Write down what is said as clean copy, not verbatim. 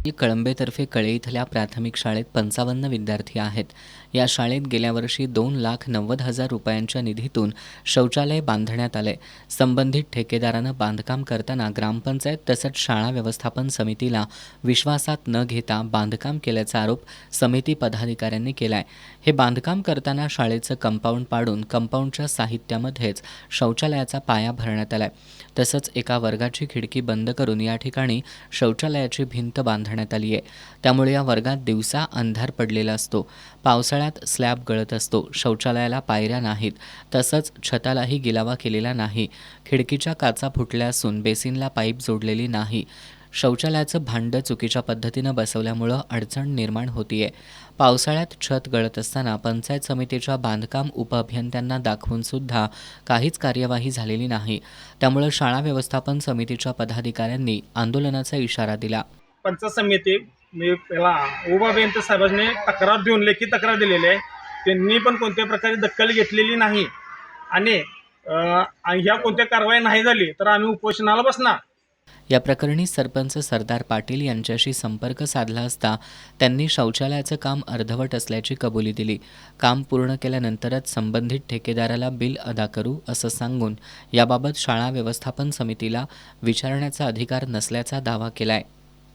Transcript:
कळंबेतर्फे कळे इथल्या प्राथमिक शाळेत 55 विद्यार्थी आहेत. या शाळेत गेल्या वर्षी 2,90,000 रुपयांच्या निधीतून शौचालय बांधण्यात आले. संबंधित ठेकेदारानं बांधकाम करताना ग्रामपंचायत तसंच शाळा व्यवस्थापन समितीला विश्वासात न घेता बांधकाम केल्याचा आरोप समिती पदाधिकाऱ्यांनी केलाय. हे बांधकाम करताना शाळेचं कंपाऊंड पाडून कंपाऊंडच्या साहित्यामध्येच शौचालयाचा पाया भरण्यात आलाय. तसंच एका वर्गाची खिडकी बंद करून या ठिकाणी शौचालयाची भिंत बांधण्यात आली आहे. त्यामुळे या वर्गात दिवसा अंधार पडलेला असतो. पावसाळ्यात स्लॅब गळत असतो. शौचालयाला पायऱ्या नाहीत. तसंच छतालाही गिलावा केलेला नाही. खिडकीच्या काचा फुटल्या असून बेसिनला पाईप जोडलेली नाही. शौचालयाचं भांडं चुकीच्या पद्धतीनं बसवल्यामुळं अडचण निर्माण होतीये. पावसाळ्यात छत गळत असताना पंचायत समितीच्या बांधकाम उपअभियंत्यांना दाखवून सुद्धा काहीच कार्यवाही झालेली नाही. त्यामुळे शाळा व्यवस्थापन समितीच्या पदाधिकाऱ्यांनी आंदोलनाचा इशारा दिला. पंचायत समिती मी पहिला उपअभियंता साहेबांनी तक्रार देऊन लेखी तक्रार दिलेली आहे. त्यांनी पण कोणत्याही प्रकारे दखल घेतलेली नाही आणि ह्या कोणत्या कारवाई नाही झाली तर आम्ही उपोषणाला बसणार. या प्रकरणी सरपंच सरदार पाटील यांच्याशी संपर्क साधला असता त्यांनी शौचालयाचं काम अर्धवट असल्याची कबुली दिली. काम पूर्ण केल्यानंतरच संबंधित ठेकेदाराला बिल अदा करू असं सांगून याबाबत शाळा व्यवस्थापन समितीला विचारण्याचा अधिकार नसल्याचा दावा केलाय.